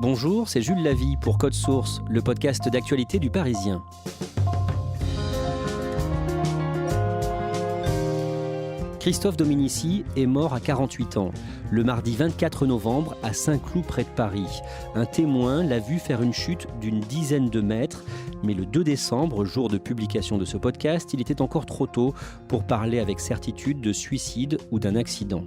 Bonjour, c'est Jules Lavie pour Code Source, le podcast d'actualité du Parisien. Christophe Dominici est mort à 48 ans, le mardi 24 novembre à Saint-Cloud près de Paris. Un témoin l'a vu faire une chute d'une dizaine de mètres, mais le 2 décembre, jour de publication de ce podcast, il était encore trop tôt pour parler avec certitude de suicide ou d'un accident.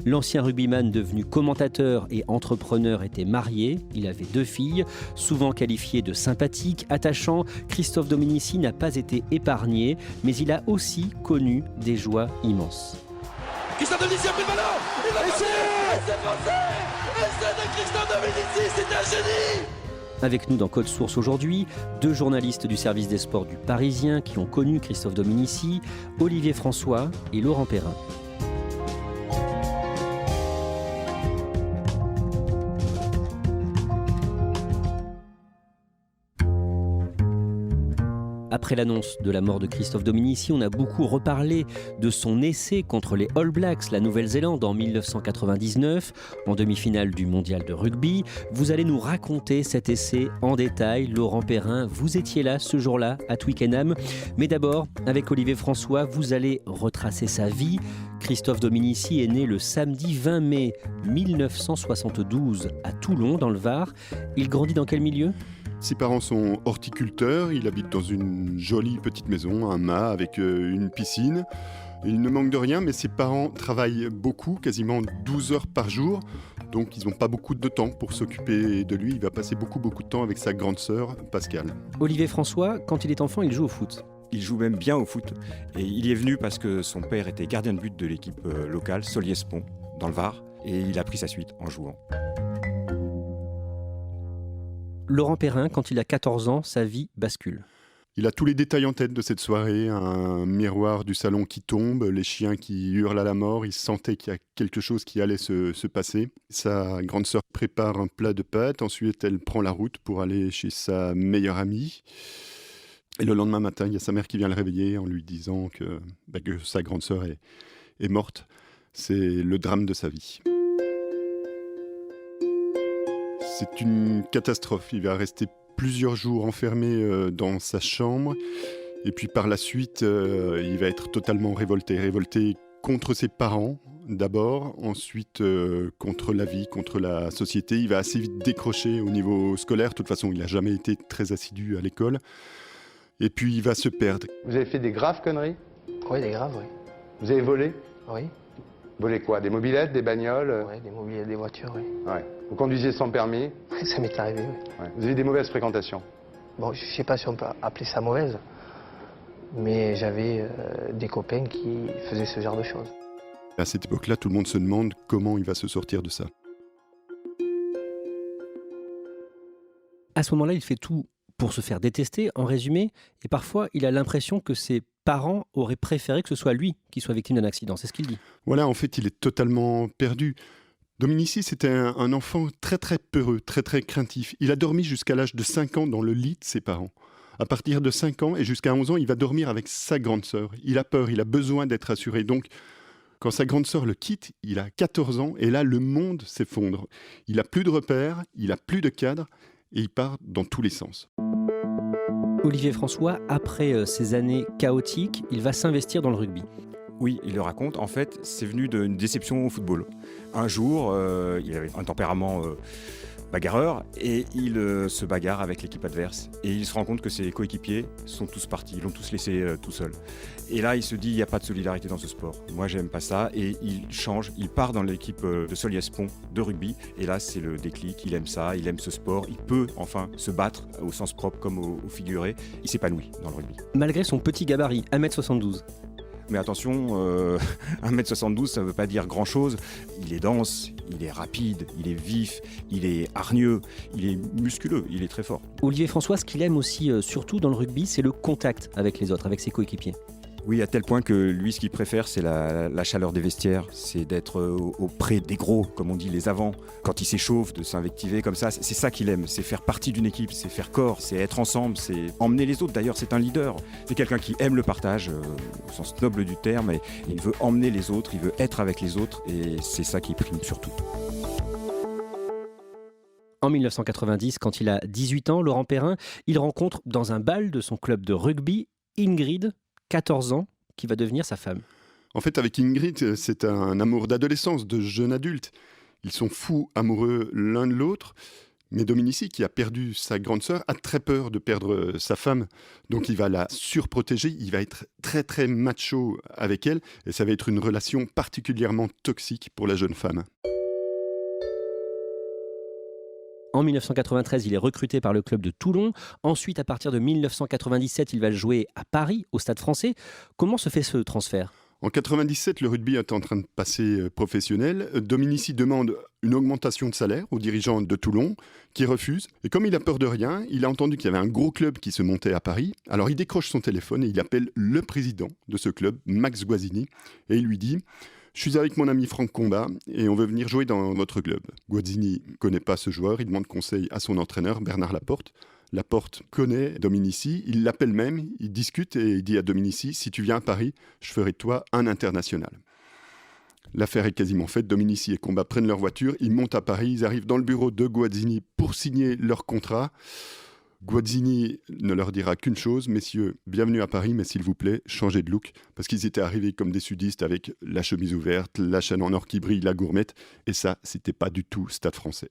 L'ancien rugbyman devenu commentateur et entrepreneur était marié, il avait 2 filles, souvent qualifié de sympathique, attachant. Christophe Dominici n'a pas été épargné, mais il a aussi connu des joies immenses. Christophe Dominici a pris le ballon, il va passer, c'est français, essai de Christophe Dominici, c'est un génie. Avec nous dans Code Source aujourd'hui, 2 journalistes du service des sports du Parisien qui ont connu Christophe Dominici, Olivier François et Laurent Perrin. Après l'annonce de la mort de Christophe Dominici, on a beaucoup reparlé de son essai contre les All Blacks, la Nouvelle-Zélande, en 1999, en demi-finale du mondial de rugby. Vous allez nous raconter cet essai en détail. Laurent Perrin, vous étiez là ce jour-là à Twickenham. Mais d'abord, avec Olivier François, vous allez retracer sa vie. Christophe Dominici est né le samedi 20 mai 1972 à Toulon, dans le Var. Il grandit dans quel milieu ? Ses parents sont horticulteurs, il habite dans une jolie petite maison, un mât avec une piscine. Il ne manque de rien, mais ses parents travaillent beaucoup, quasiment 12 heures par jour. Donc ils n'ont pas beaucoup de temps pour s'occuper de lui. Il va passer beaucoup de temps avec sa grande sœur, Pascale. Olivier François, quand il est enfant, il joue au foot. Il joue même bien au foot. Et il y est venu parce que son père était gardien de but de l'équipe locale, Soliès-Pont, dans le Var. Et il a pris sa suite en jouant. Laurent Perrin, quand il a 14 ans, sa vie bascule. Il a tous les détails en tête de cette soirée, un miroir du salon qui tombe, les chiens qui hurlent à la mort, il sentait qu'il y a quelque chose qui allait se passer. Sa grande sœur prépare un plat de pâtes, ensuite elle prend la route pour aller chez sa meilleure amie. Et le lendemain matin, il y a sa mère qui vient le réveiller en lui disant que sa grande sœur est morte. C'est le drame de sa vie. C'est une catastrophe. Il va rester plusieurs jours enfermé dans sa chambre. Et puis par la suite, il va être totalement révolté. Révolté contre ses parents d'abord, ensuite contre la vie, contre la société. Il va assez vite décrocher au niveau scolaire. De toute façon, il n'a jamais été très assidu à l'école. Et puis il va se perdre. Vous avez fait des graves conneries ? Oui, des graves, oui. Vous avez volé ? Oui. Volé quoi ? Des mobylettes, des bagnoles ? Oui, des mobilettes, des voitures, oui. Ouais. Vous conduisiez sans permis ? Ça m'est arrivé, oui. Ouais. Vous avez des mauvaises fréquentations ? Bon, je ne sais pas si on peut appeler ça mauvaise, mais j'avais des copains qui faisaient ce genre de choses. À cette époque-là, tout le monde se demande comment il va se sortir de ça. À ce moment-là, il fait tout pour se faire détester, en résumé, et parfois il a l'impression que ses parents auraient préféré que ce soit lui qui soit victime d'un accident, c'est ce qu'il dit. Voilà, en fait, il est totalement perdu. Dominici, c'était un enfant très très peureux, très très craintif. Il a dormi jusqu'à l'âge de 5 ans dans le lit de ses parents. À partir de 5 ans et jusqu'à 11 ans, il va dormir avec sa grande sœur. Il a peur, il a besoin d'être assuré. Donc, quand sa grande sœur le quitte, il a 14 ans et là, le monde s'effondre. Il n'a plus de repères, il n'a plus de cadre et il part dans tous les sens. Olivier François, après ces années chaotiques, il va s'investir dans le rugby. Oui, il le raconte. En fait, c'est venu d'une déception au football. Un jour, il avait un tempérament bagarreur et il se bagarre avec l'équipe adverse. Et il se rend compte que ses coéquipiers sont tous partis, ils l'ont tous laissé tout seul. Et là, il se dit, il n'y a pas de solidarité dans ce sport. Moi, j'aime pas ça. Et il change, il part dans l'équipe de Soliès-Pont de rugby. Et là, c'est le déclic, il aime ça, il aime ce sport. Il peut enfin se battre au sens propre comme au figuré. Il s'épanouit dans le rugby. Malgré son petit gabarit, 1m72. Mais attention, 1m72, ça ne veut pas dire grand-chose. Il est dense, il est rapide, il est vif, il est hargneux, il est musculeux, il est très fort. Olivier François, ce qu'il aime aussi, surtout dans le rugby, c'est le contact avec les autres, avec ses coéquipiers. Oui, à tel point que lui, ce qu'il préfère, c'est la chaleur des vestiaires, c'est d'être auprès des gros, comme on dit, les avants. Quand il s'échauffe, de s'invectiver comme ça, c'est ça qu'il aime, c'est faire partie d'une équipe, c'est faire corps, c'est être ensemble, c'est emmener les autres. D'ailleurs, c'est un leader, c'est quelqu'un qui aime le partage, au sens noble du terme, et il veut emmener les autres, il veut être avec les autres, et c'est ça qui prime surtout. En 1990, quand il a 18 ans, Laurent Perrin, il rencontre dans un bal de son club de rugby Ingrid, 14 ans, qui va devenir sa femme. En fait, avec Ingrid, c'est un amour d'adolescence, de jeune adulte. Ils sont fous amoureux l'un de l'autre. Mais Dominici, qui a perdu sa grande sœur, a très peur de perdre sa femme. Donc il va la surprotéger, il va être très très macho avec elle. Et ça va être une relation particulièrement toxique pour la jeune femme. En 1993, il est recruté par le club de Toulon. Ensuite, à partir de 1997, il va jouer à Paris, au Stade Français. Comment se fait ce transfert ? En 97, le rugby est en train de passer professionnel. Dominici demande une augmentation de salaire aux dirigeants de Toulon, qui refusent. Et comme il a peur de rien, il a entendu qu'il y avait un gros club qui se montait à Paris. Alors il décroche son téléphone et il appelle le président de ce club, Max Guazzini, et il lui dit « Je suis avec mon ami Franck Combat et on veut venir jouer dans votre club. » Guazzini ne connaît pas ce joueur, il demande conseil à son entraîneur, Bernard Laporte. Laporte connaît Dominici, il l'appelle même, il discute et il dit à Dominici « Si tu viens à Paris, je ferai de toi un international. » L'affaire est quasiment faite, Dominici et Combat prennent leur voiture, ils montent à Paris, ils arrivent dans le bureau de Guazzini pour signer leur contrat. Guazzini ne leur dira qu'une chose, messieurs, bienvenue à Paris, mais s'il vous plaît, changez de look, parce qu'ils étaient arrivés comme des sudistes avec la chemise ouverte, la chaîne en or qui brille, la gourmette, et ça, c'était pas du tout Stade Français.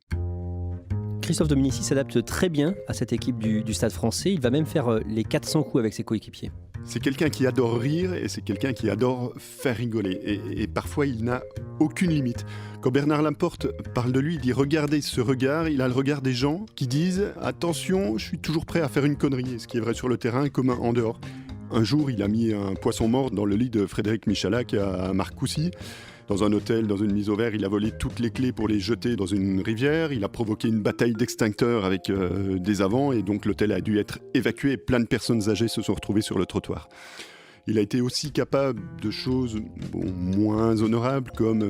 Christophe Dominici s'adapte très bien à cette équipe du Stade Français, il va même faire les 400 coups avec ses coéquipiers. C'est quelqu'un qui adore rire et c'est quelqu'un qui adore faire rigoler. Et parfois, il n'a aucune limite. Quand Bernard Laporte parle de lui, il dit « Regardez ce regard », il a le regard des gens qui disent « Attention, je suis toujours prêt à faire une connerie », ce qui est vrai sur le terrain comme en dehors. Un jour, il a mis un poisson mort dans le lit de Frédéric Michalak à Marcoussis. Dans un hôtel, dans une mise au vert, il a volé toutes les clés pour les jeter dans une rivière. Il a provoqué une bataille d'extincteurs avec des avants et donc l'hôtel a dû être évacué et plein de personnes âgées se sont retrouvées sur le trottoir. Il a été aussi capable de choses moins honorables comme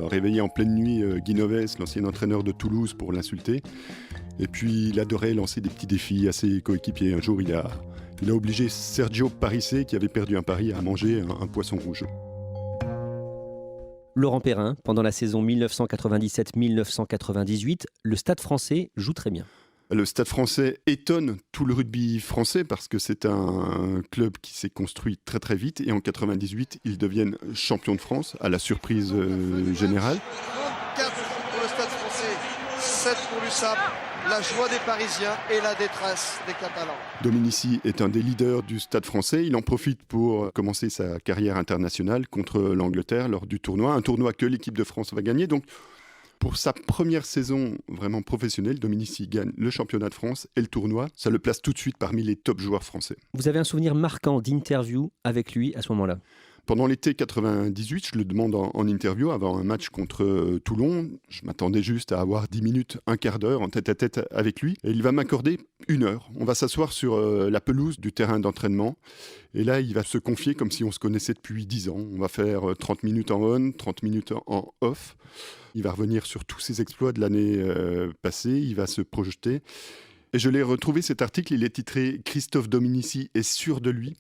réveiller en pleine nuit Guy Novès, l'ancien entraîneur de Toulouse, pour l'insulter. Et puis il adorait lancer des petits défis à ses coéquipiers. Un jour, il a obligé Sergio Parisse, qui avait perdu un pari, à manger un poisson rouge. Laurent Perrin, pendant la saison 1997-1998, le Stade Français joue très bien. Le Stade Français étonne tout le rugby français parce que c'est un club qui s'est construit très très vite et en 98, ils deviennent champions de France à la surprise générale. 34 pour le Stade Français, 7 pour l'USAP, la joie des Parisiens et la détresse des Catalans. Dominici est un des leaders du Stade Français. Il en profite pour commencer sa carrière internationale contre l'Angleterre lors du tournoi, un tournoi que l'équipe de France va gagner. Donc, pour sa première saison vraiment professionnelle, Dominici gagne le championnat de France et le tournoi. Ça le place tout de suite parmi les top joueurs français. Vous avez un souvenir marquant d'interview avec lui à ce moment-là ? Pendant l'été 98, je le demande en interview avant un match contre Toulon. Je m'attendais juste à avoir 10 minutes, un quart d'heure en tête-à-tête avec lui. Et il va m'accorder 1 heure. On va s'asseoir sur la pelouse du terrain d'entraînement. Et là, il va se confier comme si on se connaissait depuis 10 ans. On va faire 30 minutes en on, 30 minutes en off. Il va revenir sur tous ses exploits de l'année passée. Il va se projeter. Et je l'ai retrouvé, cet article. Il est titré « Christophe Dominici est sûr de lui ».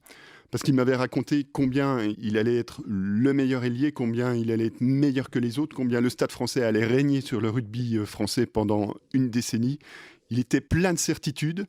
Parce qu'il m'avait raconté combien il allait être le meilleur ailier, combien il allait être meilleur que les autres, combien le Stade Français allait régner sur le rugby français pendant une décennie. Il était plein de certitudes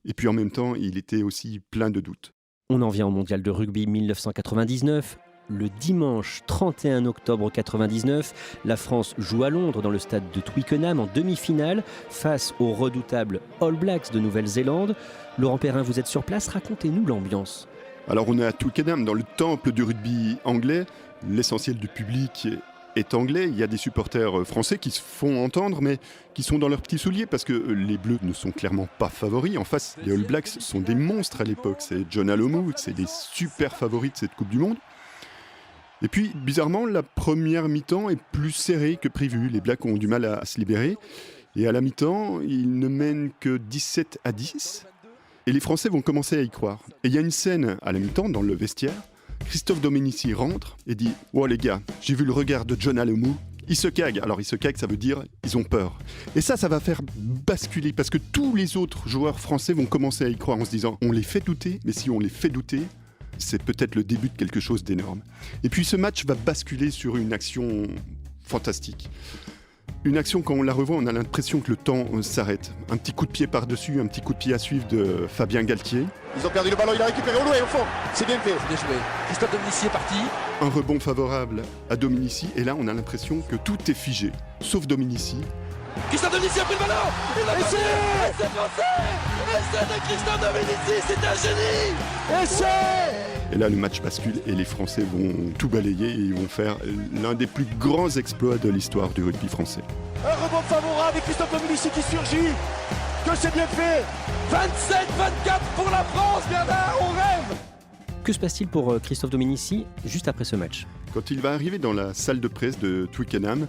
et puis en même temps, il était aussi plein de doutes. On en vient au mondial de rugby 1999. Le dimanche 31 octobre 1999, la France joue à Londres dans le stade de Twickenham en demi-finale face aux redoutables All Blacks de Nouvelle-Zélande. Laurent Perrin, vous êtes sur place, racontez-nous l'ambiance. Alors on est à Twickenham, dans le temple du rugby anglais. L'essentiel du public est anglais. Il y a des supporters français qui se font entendre, mais qui sont dans leurs petits souliers parce que les Bleus ne sont clairement pas favoris. En face, les All Blacks sont des monstres à l'époque. C'est John Alomu, c'est des super favoris de cette Coupe du Monde. Et puis, bizarrement, la première mi-temps est plus serrée que prévu. Les Blacks ont du mal à se libérer. Et à la mi-temps, ils ne mènent que 17-10. Et les Français vont commencer à y croire. Et il y a une scène à la mi-temps, dans le vestiaire. Christophe Dominici rentre et dit « Oh les gars, j'ai vu le regard de John Alomu. Il se cague. » Alors il se cague, ça veut dire ils ont peur. Et ça va faire basculer parce que tous les autres joueurs français vont commencer à y croire en se disant « On les fait douter, mais si on les fait douter, c'est peut-être le début de quelque chose d'énorme. » Et puis ce match va basculer sur une action fantastique. Une action, quand on la revoit, on a l'impression que le temps s'arrête. Un petit coup de pied par-dessus, un petit coup de pied à suivre de Fabien Galtier. Ils ont perdu le ballon, il a récupéré au loin au fond. C'est bien fait. Bien joué. Christophe Dominici est parti. Un rebond favorable à Dominici, et là on a l'impression que tout est figé, sauf Dominici. Christophe Dominici a pris le ballon. Il l'a passé. C'est français. Essai de Christophe Dominici, c'est un génie. Essai. Et là le match bascule et les Français vont tout balayer et ils vont faire l'un des plus grands exploits de l'histoire du rugby français. Un rebond favorable et Christophe Dominici qui surgit. Que c'est bien fait. 27-24 pour la France, Bernard, on rêve. Que se passe-t-il pour Christophe Dominici juste après ce match ? Quand il va arriver dans la salle de presse de Twickenham,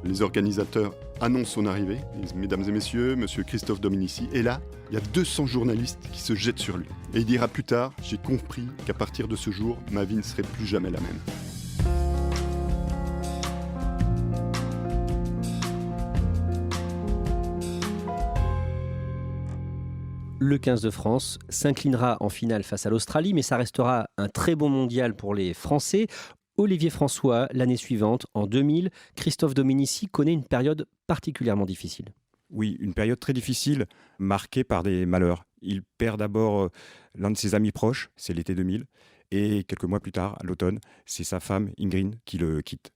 les organisateurs annoncent son arrivée. Ils disent, mesdames et messieurs, monsieur Christophe Dominici. Et là, il y a 200 journalistes qui se jettent sur lui. Et il dira plus tard, j'ai compris qu'à partir de ce jour, ma vie ne serait plus jamais la même. Le 15 de France s'inclinera en finale face à l'Australie, mais ça restera un très bon mondial pour les Français. Olivier François, l'année suivante, en 2000, Christophe Dominici connaît une période particulièrement difficile. Oui, une période très difficile, marquée par des malheurs. Il perd d'abord l'un de ses amis proches, c'est l'été 2000, et quelques mois plus tard, à l'automne, c'est sa femme Ingrid qui le quitte.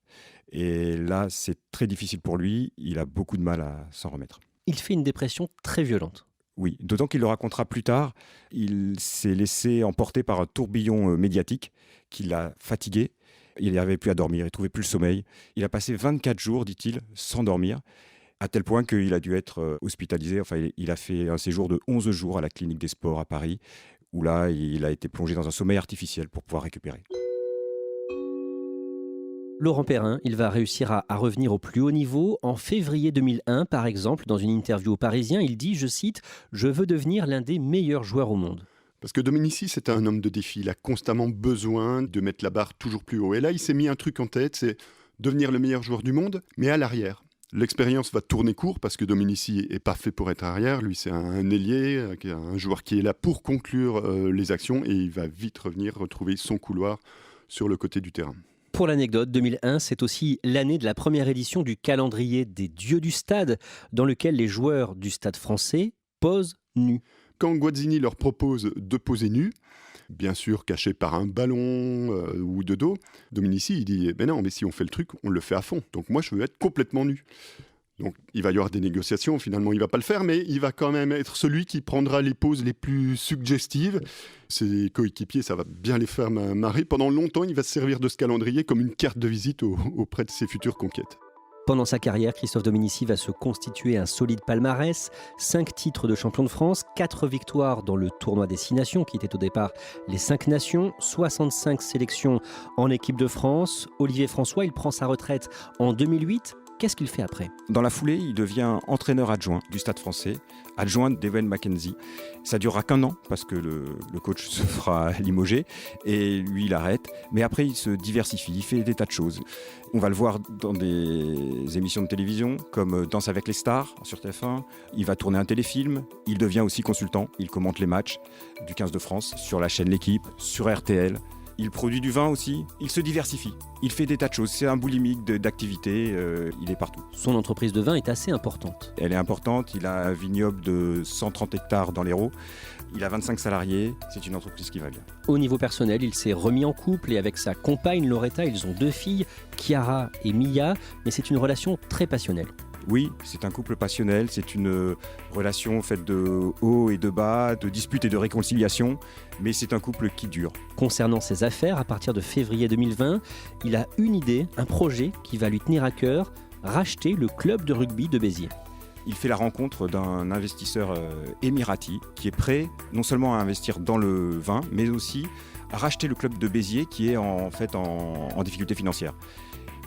Et là, c'est très difficile pour lui, il a beaucoup de mal à s'en remettre. Il fait une dépression très violente. Oui, d'autant qu'il le racontera plus tard, il s'est laissé emporter par un tourbillon médiatique qui l'a fatigué. Il n'arrivait plus à dormir, il ne trouvait plus le sommeil. Il a passé 24 jours, dit-il, sans dormir, à tel point qu'il a dû être hospitalisé. Enfin, il a fait un séjour de 11 jours à la clinique des sports à Paris, où là, il a été plongé dans un sommeil artificiel pour pouvoir récupérer. Laurent Perrin, il va réussir à revenir au plus haut niveau. En février 2001, par exemple, dans une interview au Parisien, il dit, je cite, « Je veux devenir l'un des meilleurs joueurs au monde ». Parce que Dominici, c'est un homme de défi. Il a constamment besoin de mettre la barre toujours plus haut. Et là, il s'est mis un truc en tête, c'est devenir le meilleur joueur du monde, mais à l'arrière. L'expérience va tourner court parce que Dominici n'est pas fait pour être arrière. Lui, c'est un ailier, un joueur qui est là pour conclure les actions et il va vite revenir retrouver son couloir sur le côté du terrain. Pour l'anecdote, 2001, c'est aussi l'année de la première édition du calendrier des dieux du stade, dans lequel les joueurs du stade français posent nus. Quand Guazzini leur propose de poser nus, bien sûr cachés par un ballon ou de dos, Dominici il dit « Ben non, mais si on fait le truc, on le fait à fond. Donc moi, je veux être complètement nu. » Donc il va y avoir des négociations, finalement il ne va pas le faire, mais il va quand même être celui qui prendra les poses les plus suggestives. Ses coéquipiers, ça va bien les faire marrer. Pendant longtemps, il va se servir de ce calendrier comme une carte de visite auprès de ses futures conquêtes. Pendant sa carrière, Christophe Dominici va se constituer un solide palmarès, 5 titres de champion de France, 4 victoires dans le tournoi des 6 nations, qui était au départ les 5 nations, 65 sélections en équipe de France. Olivier François, il prend sa retraite en 2008. Qu'est-ce qu'il fait après ? Dans la foulée, il devient entraîneur adjoint du Stade français, adjoint d'Ewen Mackenzie. Ça durera qu'un an parce que le coach se fera limoger et lui il arrête. Mais après il se diversifie, il fait des tas de choses. On va le voir dans des émissions de télévision comme Danse avec les stars sur TF1. Il va tourner un téléfilm. Il devient aussi consultant. Il commente les matchs du 15 de France sur la chaîne L'Équipe, sur RTL. Il produit du vin aussi, il se diversifie, il fait des tas de choses, c'est un boulimique d'activités, il est partout. Son entreprise de vin est assez importante. Elle est importante, il a un vignoble de 130 hectares dans l'Hérault, il a 25 salariés, c'est une entreprise qui va bien. Au niveau personnel, il s'est remis en couple et avec sa compagne Loretta, ils ont 2 filles, Chiara et Mia, mais c'est une relation très passionnelle. Oui, c'est un couple passionnel, c'est une relation faite de hauts et de bas, de disputes et de réconciliations, mais c'est un couple qui dure. Concernant ses affaires, à partir de février 2020, il a une idée, un projet qui va lui tenir à cœur, racheter le club de rugby de Béziers. Il fait la rencontre d'un investisseur émirati qui est prêt non seulement à investir dans le vin, mais aussi à racheter le club de Béziers qui est en difficulté financière.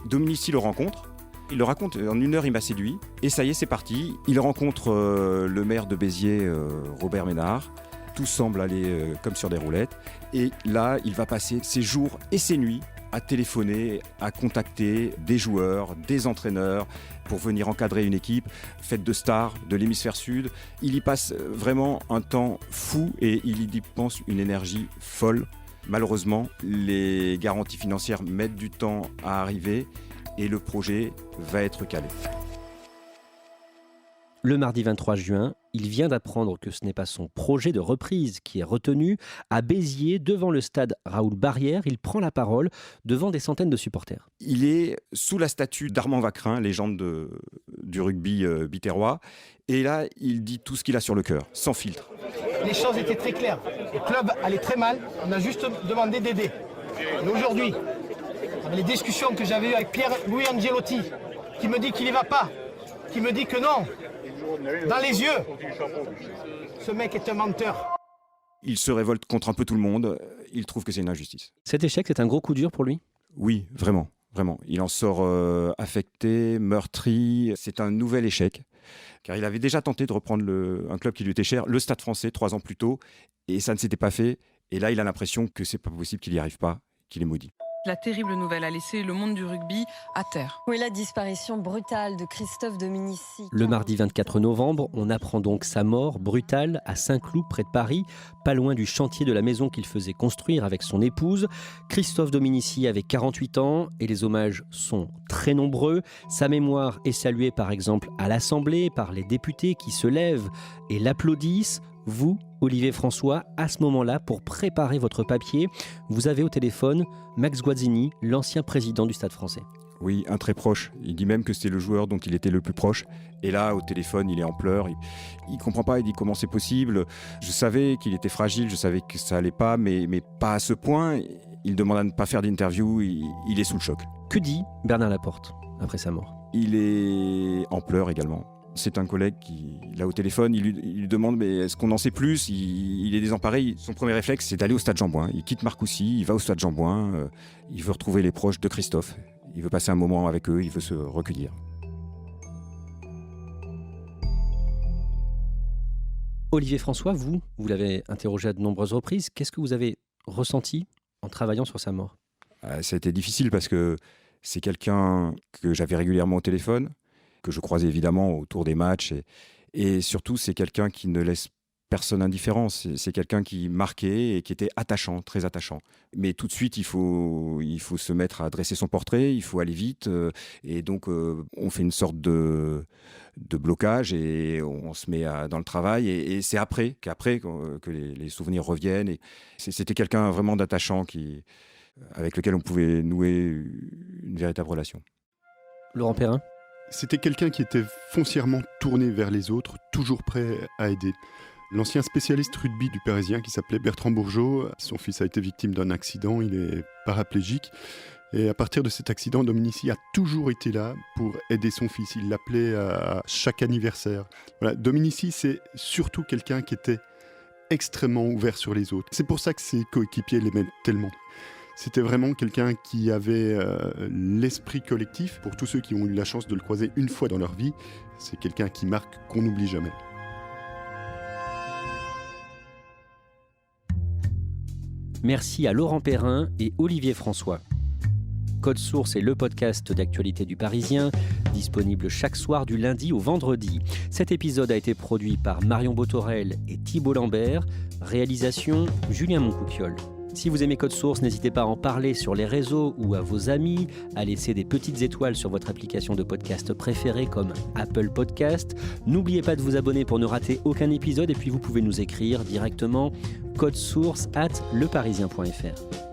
Dominici le rencontre. Il le raconte, en 1 heure il m'a séduit, et ça y est c'est parti. Il rencontre le maire de Béziers, Robert Ménard, tout semble aller comme sur des roulettes, et là il va passer ses jours et ses nuits à téléphoner, à contacter des joueurs, des entraîneurs, pour venir encadrer une équipe faite de stars de l'hémisphère sud. Il y passe vraiment un temps fou, et il y dépense une énergie folle. Malheureusement, les garanties financières mettent du temps à arriver, et le projet va être calé. Le mardi 23 juin, il vient d'apprendre que ce n'est pas son projet de reprise qui est retenu. À Béziers, devant le stade Raoul-Barrière, il prend la parole devant des centaines de supporters. Il est sous la statue d'Armand Vacrin, légende du rugby biterrois. Et là, il dit tout ce qu'il a sur le cœur, sans filtre. Les choses étaient très claires. Le club allait très mal. On a juste demandé d'aider. Et aujourd'hui, avec les discussions que j'avais eues avec Pierre-Louis Angelotti, qui me dit qu'il n'y va pas, qui me dit que non, dans les yeux, ce mec est un menteur. Il se révolte contre un peu tout le monde. Il trouve que c'est une injustice. Cet échec, c'est un gros coup dur pour lui ? Oui, vraiment. Il en sort affecté, meurtri. C'est un nouvel échec. Car il avait déjà tenté de reprendre un club qui lui était cher, le Stade Français, 3 ans plus tôt. Et ça ne s'était pas fait. Et là, il a l'impression que c'est pas possible, qu'il n'y arrive pas, qu'il est maudit. La terrible nouvelle a laissé le monde du rugby à terre. Oui, la disparition brutale de Christophe Dominici. Le mardi 24 novembre, on apprend donc sa mort brutale à Saint-Cloud, près de Paris, pas loin du chantier de la maison qu'il faisait construire avec son épouse. Christophe Dominici avait 48 ans et les hommages sont très nombreux. Sa mémoire est saluée par exemple à l'Assemblée par les députés qui se lèvent et l'applaudissent. Vous, Olivier François, à ce moment-là, pour préparer votre papier, vous avez au téléphone Max Guazzini, l'ancien président du Stade Français. Oui, un très proche. Il dit même que c'était le joueur dont il était le plus proche. Et là, au téléphone, il est en pleurs. Il ne comprend pas, il dit comment c'est possible. Je savais qu'il était fragile, je savais que ça n'allait pas, mais pas à ce point. Il demande à ne pas faire d'interview, il est sous le choc. Que dit Bernard Laporte après sa mort ? Il est en pleurs également. C'est un collègue qui, là au téléphone, il lui demande mais est-ce qu'on en sait plus ? Il est désemparé. Son premier réflexe, c'est d'aller au stade Jean-Bouin. Il quitte Marcoussis, il va au stade Jean-Bouin. Il veut retrouver les proches de Christophe. Il veut passer un moment avec eux, il veut se recueillir. Olivier François, vous l'avez interrogé à de nombreuses reprises. Qu'est-ce que vous avez ressenti en travaillant sur sa mort ? Ça a été difficile parce que c'est quelqu'un que j'avais régulièrement au téléphone, que je croisais évidemment autour des matchs. Et surtout, c'est quelqu'un qui ne laisse personne indifférent. C'est quelqu'un qui marquait et qui était attachant, très attachant. Mais tout de suite, il faut se mettre à dresser son portrait, il faut aller vite. Et donc, on fait une sorte de blocage et on se met dans le travail. Et c'est après que les souvenirs reviennent. Et c'était quelqu'un vraiment d'attachant avec lequel on pouvait nouer une véritable relation. Laurent Perrin ? C'était quelqu'un qui était foncièrement tourné vers les autres, toujours prêt à aider. L'ancien spécialiste rugby du Parisien qui s'appelait Bertrand Bourgeot, son fils a été victime d'un accident, il est paraplégique. Et à partir de cet accident, Dominici a toujours été là pour aider son fils. Il l'appelait à chaque anniversaire. Voilà, Dominici, c'est surtout quelqu'un qui était extrêmement ouvert sur les autres. C'est pour ça que ses coéquipiers l'aimaient tellement. C'était vraiment quelqu'un qui avait l'esprit collectif. Pour tous ceux qui ont eu la chance de le croiser une fois dans leur vie, c'est quelqu'un qui marque, qu'on n'oublie jamais. Merci à Laurent Perrin et Olivier François. Code Source est le podcast d'actualité du Parisien, disponible chaque soir du lundi au vendredi. Cet épisode a été produit par Marion Botorel et Thibault Lambert. Réalisation Julien Moncouquiol. Si vous aimez Code Source, n'hésitez pas à en parler sur les réseaux ou à vos amis, à laisser des petites étoiles sur votre application de podcast préférée comme Apple Podcast. N'oubliez pas de vous abonner pour ne rater aucun épisode et puis vous pouvez nous écrire directement codesource@leparisien.fr.